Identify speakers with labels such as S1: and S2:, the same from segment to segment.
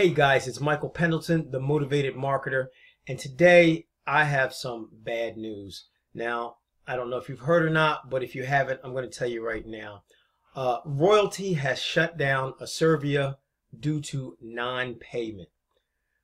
S1: Hey guys, it's Michael Pendleton, the Motivated Marketer, and today I have some bad news. Now, I don't know if you've heard or not, but if you haven't, I'm going to tell you right now. Royaltie has shut down Asirvia due to non-payment.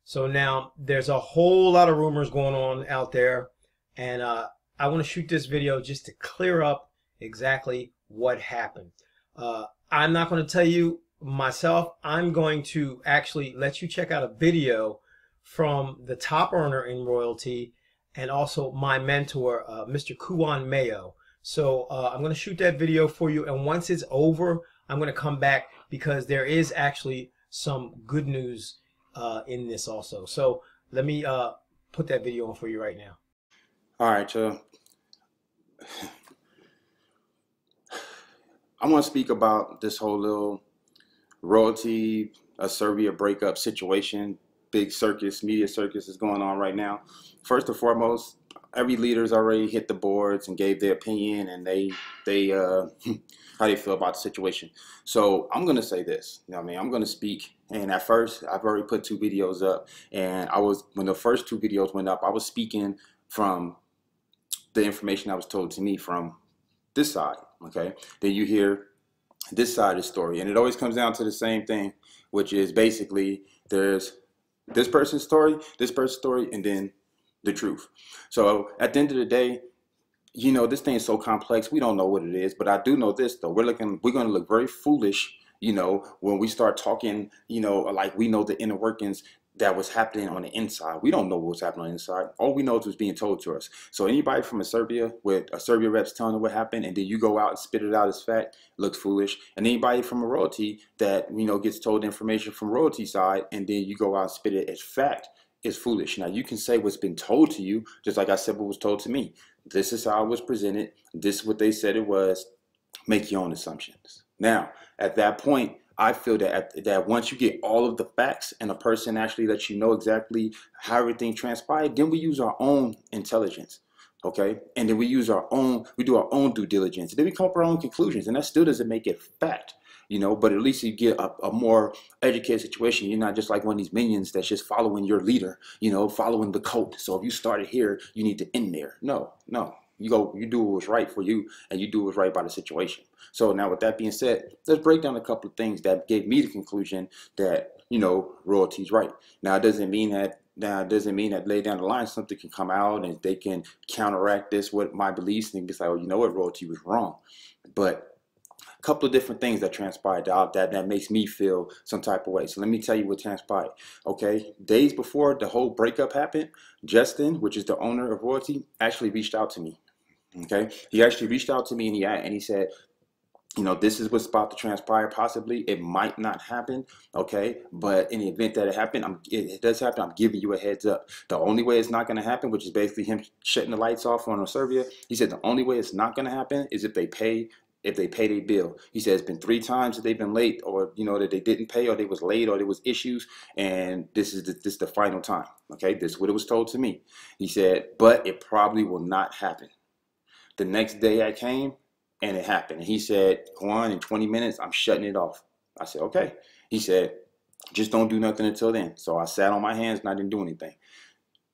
S1: So now there's a whole lot of rumors going on out there, and I want to shoot this video just to clear up exactly what happened. I'm not going to tell you myself. I'm going to actually let you check out a video from the top earner in Royaltie and also my mentor, Mr. Kuan Mayo. So I'm going to shoot that video for you, and once it's over, I'm going to come back because there is actually some good news in this also. So let me put that video on for you right now.
S2: All right, y'all. I want to speak about this whole little Royaltie Asirvia breakup situation. Big circus, media circus is going on right now. First and foremost, every leader's already hit the boards and gave their opinion, and they how they feel about the situation. So I'm gonna say this. You know what I mean? I'm gonna speak. And at first, I've already put 2 videos up, and when the first 2 videos went up, I was speaking from the information that was told to me from this side. Okay, then you hear this side of the story, and it always comes down to the same thing, which is basically there's this person's story, and then the truth. So at the end of the day, you know, this thing is so complex, we don't know what it is, but I do know this though. We're going to look very foolish, you know, when we start talking, you know, like we know the inner workings that was happening on the inside. We don't know what was happening on the inside. All we know is what's being told to us. So anybody from Asirvia with Asirvia reps telling them what happened, and then you go out and spit it out as fact, looks foolish. And anybody from a Royaltie that, you know, gets told information from Royaltie side, and then you go out and spit it as fact, is foolish. Now you can say what's been told to you, just like I said what was told to me. This is how it was presented. This is what they said it was. Make your own assumptions. Now, at that point, I feel that once you get all of the facts and a person actually lets you know exactly how everything transpired, then we use our own intelligence, okay? And then we do our own due diligence. Then we come up with our own conclusions, and that still doesn't make it fact, you know, but at least you get a more educated situation. You're not just like one of these minions that's just following your leader, you know, following the cult. So if you started here, you need to end there. No. You do what was right for you, and you do what was right by the situation. So now with that being said, let's break down a couple of things that gave me the conclusion that, you know, Royaltie's right. Now it doesn't mean that lay down the line something can come out and they can counteract this with my beliefs and be like, oh, you know what, Royaltie was wrong. But a couple of different things that transpired out that makes me feel some type of way. So let me tell you what transpired. Okay, days before the whole breakup happened, Justin, which is the owner of Royaltie, actually reached out to me. Okay, he actually reached out to me, and he said, you know, this is what's about to transpire. Possibly it might not happen, okay, but in the event that it does happen, I'm giving you a heads up. The only way it's not going to happen, which is basically him shutting the lights off on Asirvia, he said the only way it's not going to happen is if they pay their bill. He said it's been 3 times that they've been late, or, you know, that they didn't pay, or they was late, or there was issues, and this is the final time. Okay, this is what it was told to me. He said, but it probably will not happen. The next day I came, and it happened. And he said, Juan, in 20 minutes, I'm shutting it off. I said, okay. He said, just don't do nothing until then. So I sat on my hands and I didn't do anything.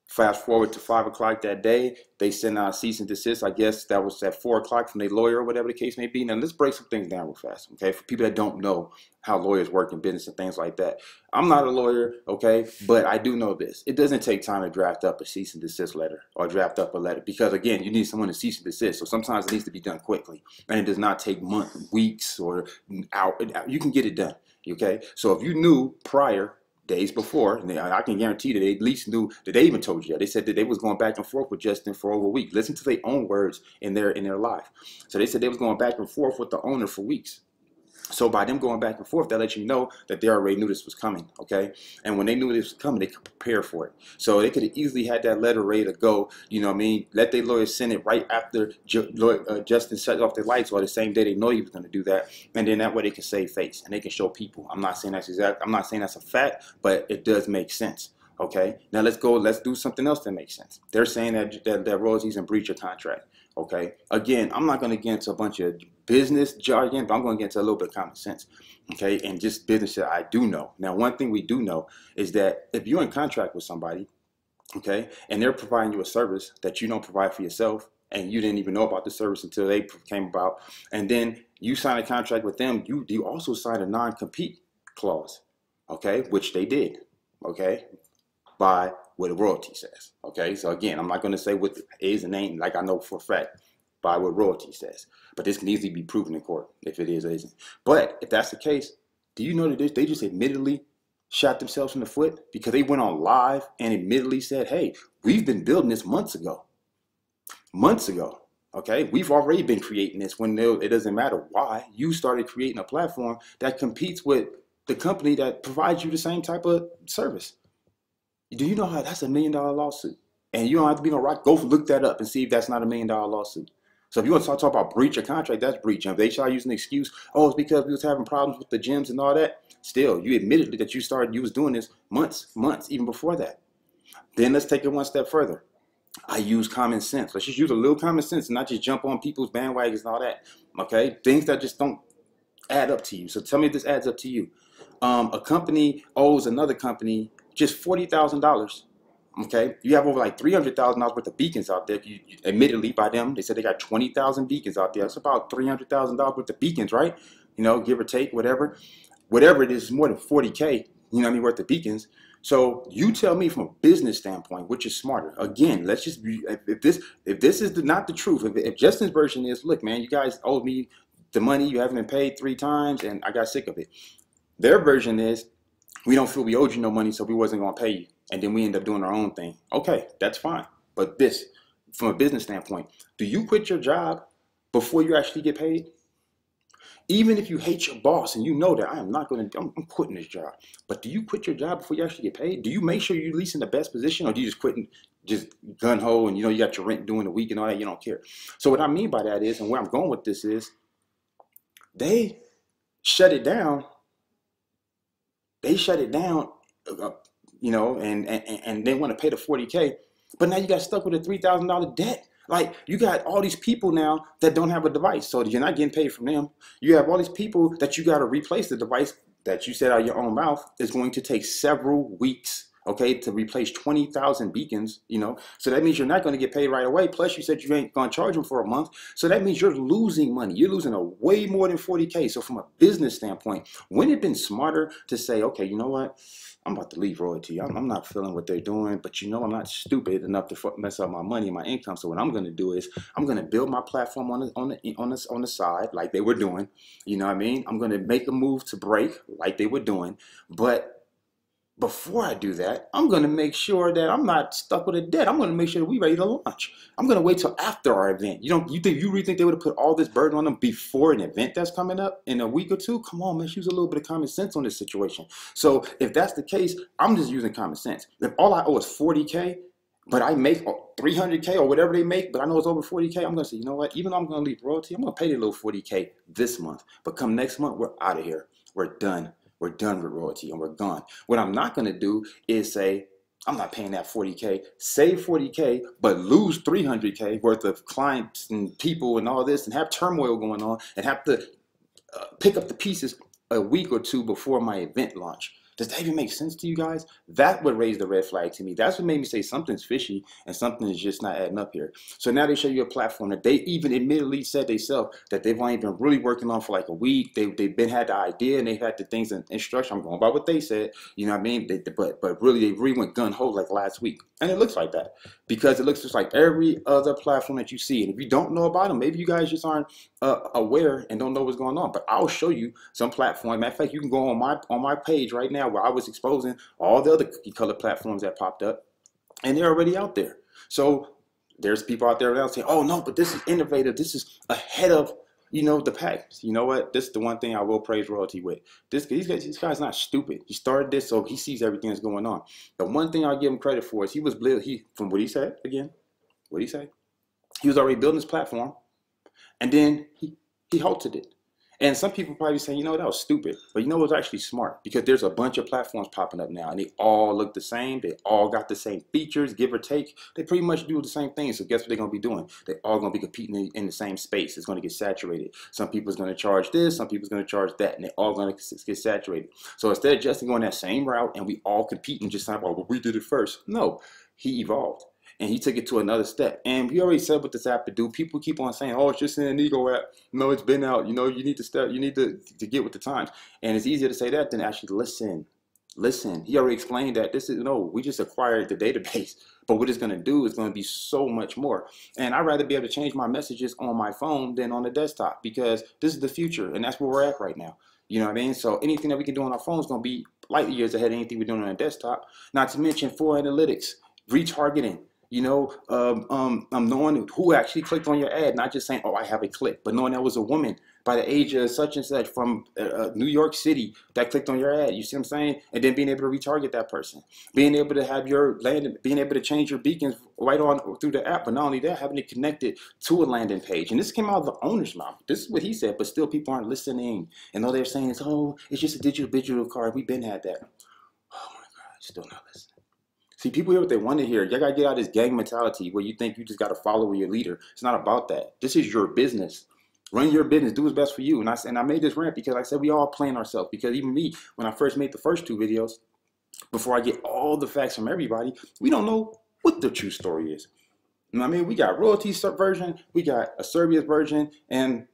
S2: Fast forward to 5 o'clock that day, they sent out a cease and desist. I guess that was at 4 o'clock from their lawyer or whatever the case may be. Now let's break some things down real fast, okay? For people that don't know how lawyers work in business and things like that. I'm not a lawyer, okay? But I do know this. It doesn't take time to draft up a cease and desist letter or draft up a letter because, again, you need someone to cease and desist. So sometimes it needs to be done quickly. And it does not take months, weeks, or hours. You can get it done, okay? So if you knew prior, days before, and I can guarantee that they at least knew that they even told you that. They said that they was going back and forth with Justin for over a week. Listen to their own words in their life. So they said they was going back and forth with the owner for weeks. So by them going back and forth, that lets you know that they already knew this was coming, okay? And when they knew this was coming, they could prepare for it. So they could have easily had that letter ready to go, you know what I mean? Let their lawyer send it right after Justin shut off their lights, or the same day they know he was going to do that. And then that way they can save face and they can show people. I'm not saying that's a fact, but it does make sense. Okay, now let's do something else that makes sense. They're saying that Royaltie's in breach of contract. Okay, again, I'm not going to get into a bunch of business jargon, but I'm going to get into a little bit of common sense. Okay, and just business that I do know. Now, one thing we do know is that if you're in contract with somebody, okay, and they're providing you a service that you don't provide for yourself, and you didn't even know about the service until they came about, and then you sign a contract with them, you also sign a non-compete clause, okay, which they did, okay, by what a royalty says. Okay, so again, I'm not going to say what is and ain't, like I know for a fact, by what royalty says. But this can easily be proven in court if it is or isn't. But if that's the case, do you know that they just admittedly shot themselves in the foot because they went on live and admittedly said, hey, we've been building this months ago. Months ago. Okay, we've already been creating this when it doesn't matter why. You started creating a platform that competes with the company that provides you the same type of service. Do you know how that's $1 million lawsuit? And you don't have to be on rock. Go look that up and see if that's not $1 million lawsuit. So if you want to talk about breach of contract, that's breach. And if they start using the excuse, oh, it's because we was having problems with the gyms and all that, still, you admitted that you was doing this months, even before that. Then let's take it one step further. I use common sense. Let's just use a little common sense and not just jump on people's bandwagons and all that. Okay? Things that just don't add up to you. So tell me if this adds up to you. A company owes another company just $40,000. Okay, you have over like $300,000 worth of beacons out there. Admittedly, by them, they said they got 20,000 beacons out there. That's about $300,000 worth of beacons, right? You know, give or take, whatever it is, more than 40K. You know what I mean, worth of beacons. So you tell me from a business standpoint, which is smarter. Again, let's just if this is not the truth. If Justin's version is, look, man, you guys owe me the money, you haven't been paid 3 times, and I got sick of it. Their version is, we don't feel we owed you no money, so we wasn't going to pay you. And then we end up doing our own thing. Okay, that's fine. But this, from a business standpoint, do you quit your job before you actually get paid? Even if you hate your boss and you know that I'm quitting this job. But do you quit your job before you actually get paid? Do you make sure you're at least in the best position, or do you just quit and just gun ho and you got your rent during the week and all that, you don't care? So what I mean by that is, and where I'm going with this is, they shut it down. They shut it down, and they want to pay the 40K, but now you got stuck with a $3,000 debt. Like, you got all these people now that don't have a device, so you're not getting paid from them. You have all these people that you got to replace the device that you said out of your own mouth is going to take several weeks, okay, to replace 20,000 beacons, So that means you're not going to get paid right away. Plus, you said you ain't going to charge them for a month. So that means you're losing money. You're losing a way more than 40K. So from a business standpoint, wouldn't it have been smarter to say, okay, you know what? I'm about to leave Royaltie. I'm not feeling what they're doing, but I'm not stupid enough to mess up my money and my income. So what I'm going to do is I'm going to build my platform on the side like they were doing. You know what I mean? I'm going to make a move to break like they were doing, but before I do that, I'm going to make sure that I'm not stuck with a debt. I'm going to make sure that we're ready to launch. I'm going to wait till after our event. You really think they would have put all this burden on them before an event that's coming up in a week or two? Come on, man, use a little bit of common sense on this situation. So if that's the case, I'm just using common sense. If all I owe is 40K, but I make 300K or whatever they make, but I know it's over 40K, I'm going to say, you know what? Even though I'm going to leave Royaltie, I'm going to pay the little 40K this month. But come next month, we're out of here. We're done. We're done with Royaltie and we're gone. What I'm not going to do is say, I'm not paying that 40K, save 40K, but lose 300K worth of clients and people and all this and have turmoil going on and have to pick up the pieces a week or two before my event launch. Does that even make sense to you guys? That would raise the red flag to me. That's what made me say something's fishy and something is just not adding up here. So now they show you a platform that they even admittedly said themselves that they've only been really working on for like a week. They've had the idea and they've had the things in instruction. I'm going by what they said, you know what I mean? But really, they really went gun ho like last week. And it looks like that because it looks just like every other platform that you see. And if you don't know about them, maybe you guys just aren't aware and don't know what's going on. But I'll show you some platform. Matter of fact, you can go on my page right now where I was exposing all the other cookie color platforms that popped up, and they're already out there. So there's people out there now saying, oh no, but this is innovative. This is ahead of the pack. You know what? This is the one thing I will praise Royaltie with. This guy's not stupid. He started this, so he sees everything that's going on. The one thing I'll give him credit for is from what he said again, he was already building his platform, and then he halted it. And some people probably saying, you know, that was stupid. But you know what's actually smart? Because there's a bunch of platforms popping up now, and they all look the same. They all got the same features, give or take. They pretty much do the same thing. So guess what they're going to be doing? They're all going to be competing in the same space. It's going to get saturated. Some people's going to charge this, some people's going to charge that, and they're all going to get saturated. So instead of just going that same route and we all competing just like, well, we did it first. No, he evolved. And he took it to another step. And we already said what this app to do. People keep on saying, oh, it's just an ego app. No, it's been out. You know, you need to step, you need to get with the times. And it's easier to say that than actually listen. Listen. He already explained that this is, no, we just acquired the database. But what it's going to do is going to be so much more. And I'd rather be able to change my messages on my phone than on the desktop, because this is the future. And that's where we're at right now. You know what I mean? So anything that we can do on our phone is going to be light years ahead of anything we're doing on a desktop. Not to mention for analytics, retargeting. You know, knowing who actually clicked on your ad, not just saying, oh, I have a click, but knowing that was a woman by the age of such and such from New York City that clicked on your ad. You see what I'm saying? And then being able to retarget that person, being able to have your landing, being able to change your beacons right on through the app. But not only that, having it connected to a landing page. And this came out of the owner's mouth. This is what he said, but still people aren't listening. And all they're saying is, oh, it's just a digital card. We've been had that. Oh my God, still not listening. See, people hear what they want to hear. You got to get out of this gang mentality where you think you just got to follow your leader. It's not about that. This is your business. Run your business. Do what's best for you. And I made this rant because I said we all playing ourselves. Because even me, when I first made the first 2 videos, before I get all the facts from everybody, we don't know what the true story is. You know what I mean? We got Royaltie's version. We got Asirvia's version. And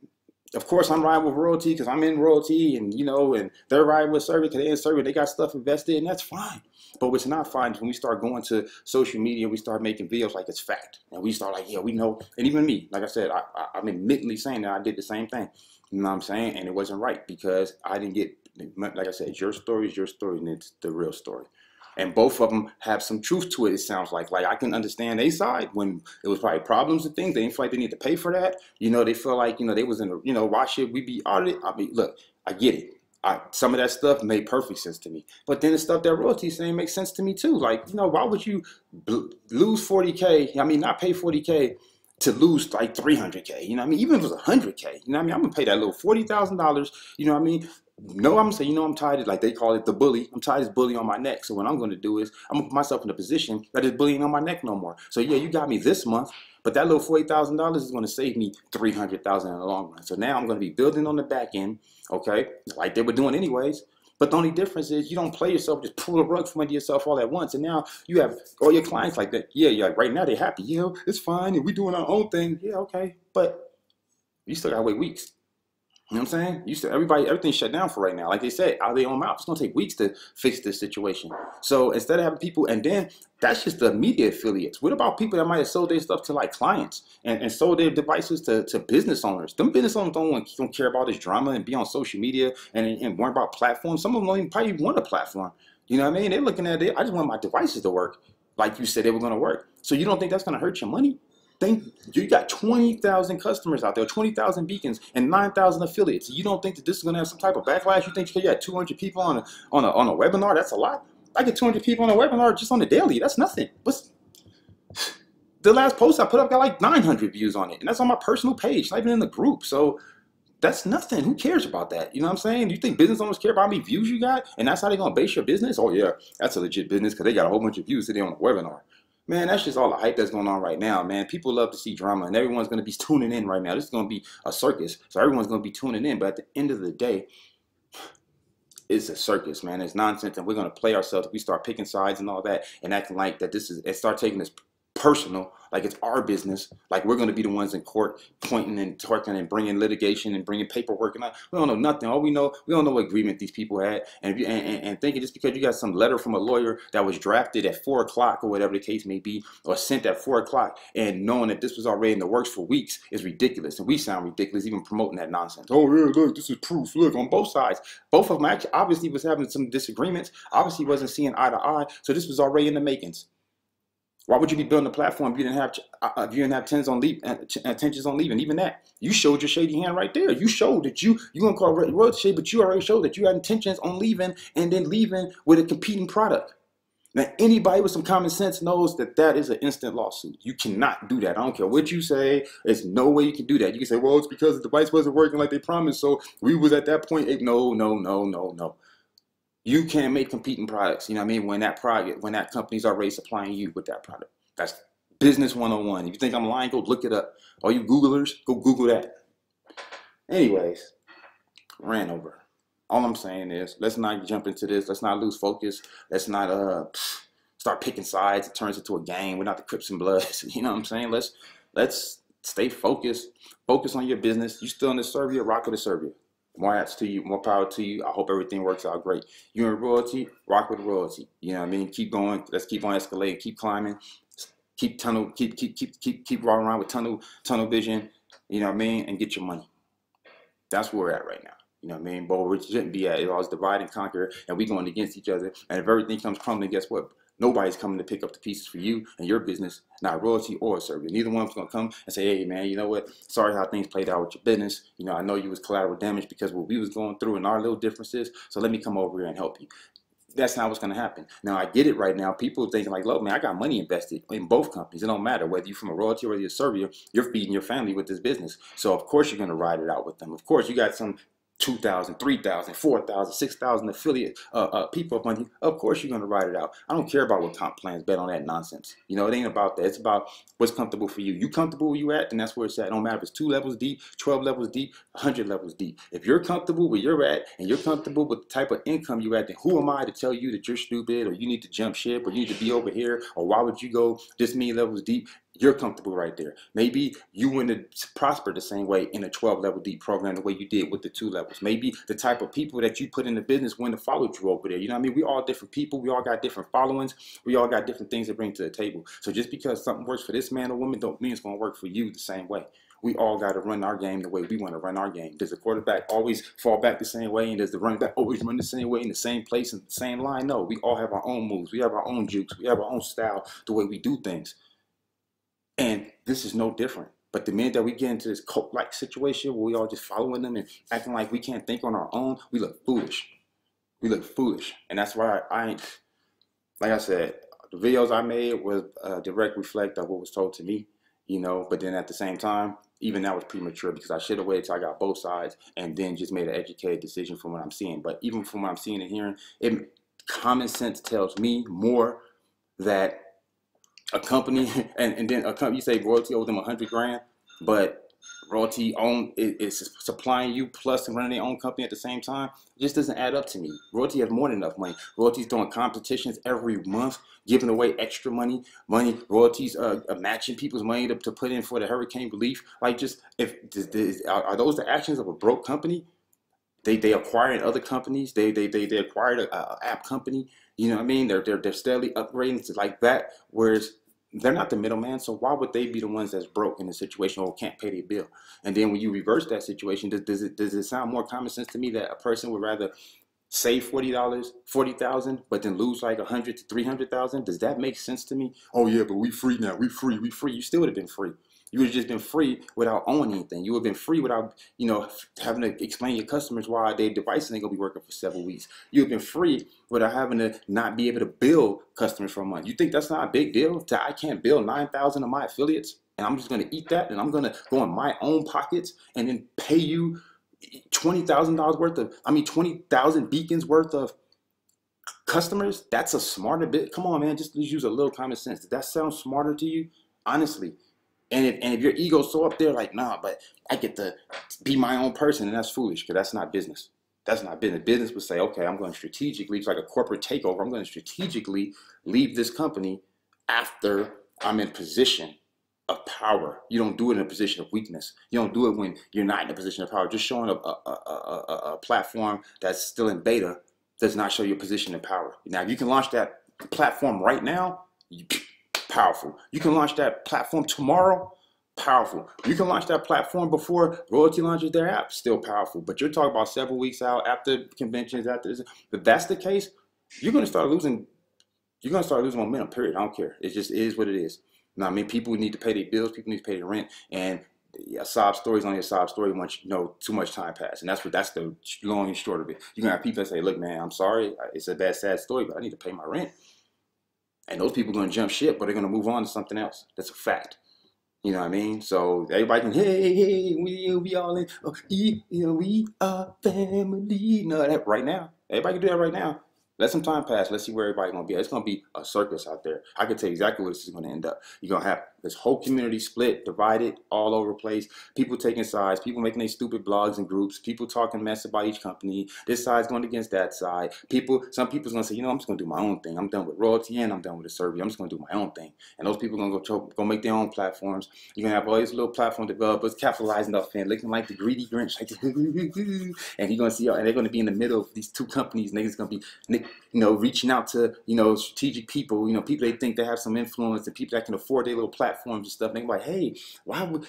S2: of course, I'm riding with Royaltie because I'm in Royaltie, and you know, and they're riding with Asirvia because they're in Asirvia. They got stuff invested, and that's fine. But what's not fine is when we start going to social media, we start making videos like it's fact, and we start like, yeah, we know. And even me, like I said, I'm admittedly saying that I did the same thing. You know what I'm saying? And it wasn't right because I didn't get, like I said, your story is your story, and it's the real story. And both of them have some truth to it, it sounds like. Like, I can understand their side when it was probably problems and things. They didn't feel like they need to pay for that. You know, they feel like, you know, they was in a, you know, why should we be audited? I mean, look, I get it. Some of that stuff made perfect sense to me. But then the stuff that Royaltie's saying makes sense to me too. Like, you know, why would you lose 40K? I mean, not pay 40K to lose like 300K. You know what I mean? Even if it was 100K, you know what I mean? I'm going to pay that little $40,000. You know what I mean? No, I'm gonna say, you know, I'm tired of, like they call it, the bully. I'm tired of this bully on my neck. So what I'm gonna do is I'm gonna put myself in a position that is bullying on my neck no more. So yeah, you got me this month, but that little $40,000 is gonna save me $300,000 in the long run. So now I'm gonna be building on the back end, okay, like they were doing anyways. But the only difference is you don't play yourself, just pull the rug from under yourself all at once. And now you have all your clients like that. Yeah, right now they're happy. Yeah, it's fine, and we doing our own thing. Yeah, okay, but you still gotta wait weeks. You know what I'm saying? You still, everything's shut down for right now. Like they said, out of their own mouth. It's gonna take weeks to fix this situation. So instead of having people, and then that's just the media affiliates. What about people that might have sold their stuff to like clients and sold their devices to business owners? Them business owners don't care about this drama and be on social media and worry about platforms. Some of them don't even probably want a platform. You know what I mean? They're looking at it. I just want my devices to work like you said they were gonna work. So you don't think that's gonna hurt your money? Think you got 20,000 customers out there, 20,000 beacons, and 9,000 affiliates. You don't think that this is going to have some type of backlash? You think you got 200 people on a webinar? That's a lot. I get 200 people on a webinar just on the daily. That's nothing. What's the last post I put up got like 900 views on it, and that's on my personal page, not even in the group. So that's nothing. Who cares about that? You know what I'm saying? Do you think business owners care about how many views you got, and that's how they're going to base your business? Oh yeah, that's a legit business because they got a whole bunch of views today on the webinar. Man, that's just all the hype that's going on right now, man. People love to see drama, and everyone's going to be tuning in right now. This is going to be a circus, so everyone's going to be tuning in. But at the end of the day, it's a circus, man. It's nonsense, and we're going to play ourselves. We start picking sides and all that, and acting like that this is, and start taking this personal, like it's our business, like we're going to be the ones in court pointing and talking and bringing litigation and bringing paperwork, and we don't know nothing. All we know, we don't know what agreement these people had, and thinking just because you got some letter from a lawyer that was drafted at 4 o'clock or whatever the case may be, or sent at 4 o'clock, and knowing that this was already in the works for weeks is ridiculous, and we sound ridiculous even promoting that nonsense. Oh yeah, look, this is proof. Look, on both sides, both of them actually obviously was having some disagreements, obviously wasn't seeing eye to eye, so this was already in the makings. Why would you be building a platform if you didn't have intentions on leaving? Even that, you showed your shady hand right there. You showed that you gonna call Royaltie shady, but you already showed that you had intentions on leaving and then leaving with a competing product. Now, anybody with some common sense knows that that is an instant lawsuit. You cannot do that. I don't care what you say. There's no way you can do that. You can say, well, it's because the device wasn't working like they promised, so we was at that point. No, no, no, no, no. You can't make competing products. You know what I mean? When that company's already supplying you with that product. That's business 101. If you think I'm lying, go look it up. All you Googlers, go Google that. Anyways, ran over. All I'm saying is, let's not jump into this. Let's not lose focus. Let's not start picking sides. It turns into a game. We're not the Crips and Bloods. You know what I'm saying? Let's stay focused. Focus on your business. You still in Asirvia, rock with Asirvia. More hats to you, more power to you. I hope everything works out great. You're in Royaltie, rock with Royaltie. You know what I mean? Keep going. Let's keep on escalating. Keep climbing. Keep rolling around with tunnel vision. You know what I mean? And get your money. That's where we're at right now. You know what I mean? But we shouldn't be at. It always divide and conquer, and we going against each other. And if everything comes crumbling, guess what? Nobody's coming to pick up the pieces for you and your business, not Royaltie or Asirvia. Neither one's going to come and say, hey, man, you know what? Sorry how things played out with your business. You know, I know you was collateral damage because what we was going through and our little differences, so let me come over here and help you. That's not what's going to happen. Now, I get it right now. People are thinking like, look, man, I got money invested in both companies. It don't matter whether you're from a Royaltie or you're Asirvia, you're feeding your family with this business. So, of course, you're going to ride it out with them. Of course, you got some 2,000, 3,000, 4,000, 6,000 affiliate people of money. Of course, you're going to ride it out. I don't care about what comp plans bet on that nonsense. You know, it ain't about that. It's about what's comfortable for you. You comfortable where you at, then that's where it's at. It don't matter if it's 2 levels deep, 12 levels deep, 100 levels deep. If you're comfortable where you're at and you're comfortable with the type of income you're at, then who am I to tell you that you're stupid or you need to jump ship or you need to be over here or why would you go this many levels deep? You're comfortable right there. Maybe you wouldn't prosper the same way in a 12-level deep program the way you did with the 2 levels. Maybe the type of people that you put in the business wouldn't have followed you over there. You know what I mean? We all different people. We all got different followings. We all got different things to bring to the table. So just because something works for this man or woman don't mean it's going to work for you the same way. We all got to run our game the way we want to run our game. Does the quarterback always fall back the same way? And does the running back always run the same way in the same place and the same line? No, we all have our own moves. We have our own jukes. We have our own style, the way we do things. And this is no different. But the minute that we get into this cult-like situation where we all just following them and acting like we can't think on our own, we look foolish. We look foolish. And that's why I ain't, like I said, the videos I made was a direct reflect of what was told to me, you know, but then at the same time, even that was premature because I should have waited till I got both sides and then just made an educated decision from what I'm seeing. But even from what I'm seeing and hearing, common sense tells me more that a company and then a company, you say Royaltie owes them 100 grand, but Royaltie is supplying you plus running their own company at the same time. It just doesn't add up to me. Royaltie has more than enough money. Royaltie's doing competitions every month, giving away extra money. Royaltie's matching people's money to put in for the hurricane relief. Like, just are those the actions of a broke company? They acquiring other companies. They acquired a app company. You know what I mean? They're steadily upgrading to like that. Whereas they're not the middleman, so why would they be the ones that's broke in the situation or can't pay their bill? And then when you reverse that situation, does it sound more common sense to me that a person would rather save $40, 40,000, but then lose like 100 to 300,000? Does that make sense to me? Oh yeah, but we free now. We free. You still would have been free. You would have just been free without owning anything. You would have been free without, you know, having to explain to your customers why their device ain't gonna be working for several weeks. You would have been free without having to not be able to bill customers for a month. You think that's not a big deal? I can't bill 9,000 of my affiliates, and I'm just gonna eat that, and I'm gonna go in my own pockets and then pay you $20,000 worth of, 20,000 beacons worth of customers? That's a smarter bit. Come on, man, just use a little common sense. Does that sound smarter to you? Honestly. And if your ego's so up there, like, nah, but I get to be my own person, and that's foolish, because that's not business. That's not business. Business would say, okay, I'm going to strategically, it's like a corporate takeover, I'm going to strategically leave this company after I'm in position of power. You don't do it in a position of weakness. You don't do it when you're not in a position of power. Just showing a platform that's still in beta does not show your position of power. Now, if you can launch that platform right now, powerful. You can launch that platform tomorrow, powerful. You can launch that platform before Royaltie launches their app, still powerful. But you're talking about several weeks out, after conventions, after this. If that's the case, you're gonna start losing momentum, period. I don't care. It just is what it is. Now, I mean, people need to pay their bills, people need to pay their rent, and a sob story is only a sob story once too much time passed. And that's the long and short of it. You're gonna have people that say, look, man, I'm sorry, it's a bad, sad story, but I need to pay my rent. And those people are going to jump ship, but they're going to move on to something else. That's a fact. You know what I mean? So everybody can, hey, we all in, we are family. No, that right now. Everybody can do that right now. Let some time pass. Let's see where everybody's going to be. It's going to be a circus out there. I can tell you exactly where this is going to end up. You're going to have this whole community split, divided, all over the place. People taking sides. People making their stupid blogs and groups. People talking mess about each company. This side's going against that side. Some people's going to say, you know, I'm just going to do my own thing. I'm done with Royaltie and I'm done with Asirvia. I'm just going to do my own thing. And those people are going to go make their own platforms. You're going to have all these little platform developers capitalizing off and looking like the greedy Grinch. Like, and you're going to see, and they're going to be in the middle of these two companies. Niggas going to be, reaching out to, strategic people, people they think they have some influence and people that can afford their little platforms and stuff. And they're like, hey,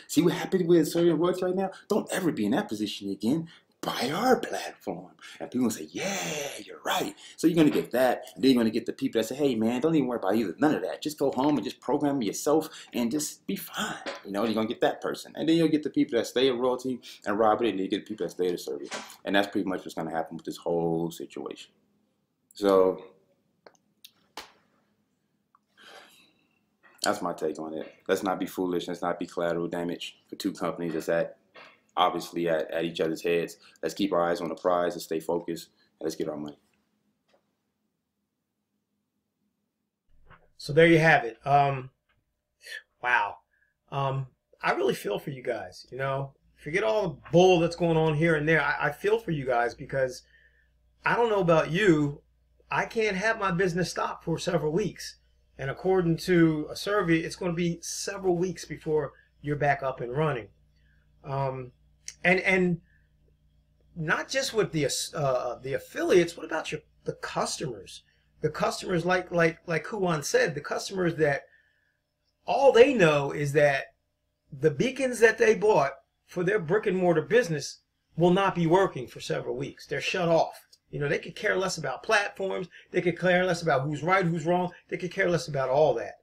S2: see what happened with certain words right now? Don't ever be in that position again. Buy our platform. And people will say, yeah, you're right. So you're going to get that. And then you're going to get the people that say, hey, man, don't even worry about none of that. Just go home and just program yourself and just be fine. You're going to get that person. And then you'll get the people that stay at Royaltie and rob it. And then you get the people that stay at Asirvia. And that's pretty much what's going to happen with this whole situation. So that's my take on it. Let's not be foolish. Let's not be collateral damage for two companies that's obviously at each other's heads. Let's keep our eyes on the prize and stay focused, and let's get our money.
S1: So there you have it. Wow. I really feel for you guys. Forget all the bull that's going on here and there. I feel for you guys because I don't know about you. I can't have my business stop for several weeks. And according to Asirvia, it's going to be several weeks before you're back up and running. And not just with the affiliates. What about the customers? The customers, like Kuwan said, the customers that all they know is that the beacons that they bought for their brick and mortar business will not be working for several weeks. They're shut off. They could care less about platforms. They could care less about who's right, who's wrong. They could care less about all that.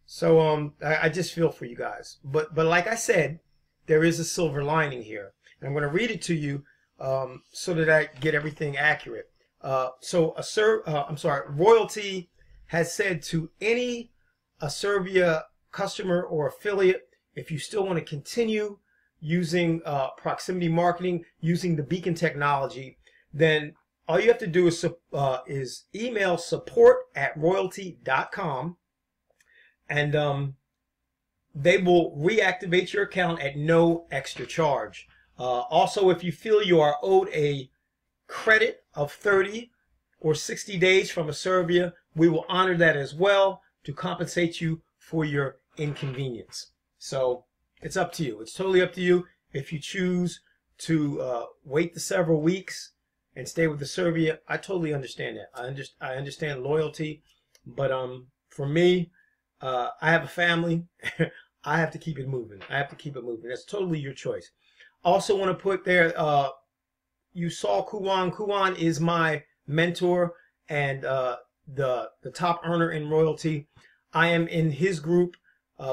S1: So I just feel for you guys. But like I said, there is a silver lining here. And I'm going to read it to you so that I get everything accurate. Royaltie has said to any Asirvia customer or affiliate, if you still want to continue using proximity marketing, using the beacon technology, then all you have to do is email support@royaltie.com, and they will reactivate your account at no extra charge. Also, if you feel you are owed a credit of 30 or 60 days from Asirvia, we will honor that as well to compensate you for your inconvenience. So it's up to you. It's totally up to you. If you choose to wait the several weeks and stay with Asirvia, I totally understand that. I understand loyalty, but for me, I have a family. I have to keep it moving. I have to keep it moving. That's totally your choice. Also want to put there, you saw Kuwan. Kuwan is my mentor and the top earner in Royaltie. I am in his group.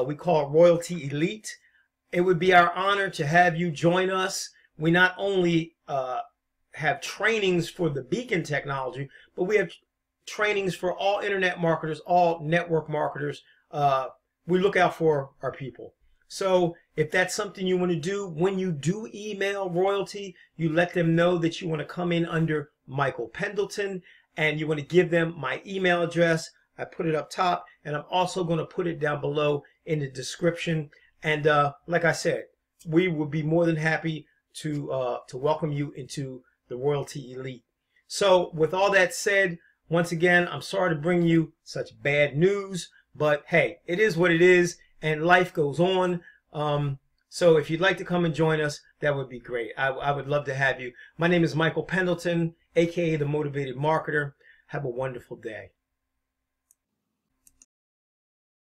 S1: We call it Royaltie Elite. It would be our honor to have you join us. We not only have trainings for the beacon technology, but we have trainings for all internet marketers, all network marketers. We look out for our people. So if that's something you want to do, when you do email Royaltie, you let them know that you want to come in under Michael Pendleton and you want to give them my email address. I put it up top, and I'm also going to put it down below in the description. And like I said, we would be more than happy to welcome you into the Royaltie Elite. So with all that said, once again, I'm sorry to bring you such bad news, but hey, it is what it is, and life goes on. So if you'd like to come and join us, that would be great. I would love to have you. My name is Michael Pendleton, aka the Motivated Marketer. Have a wonderful day.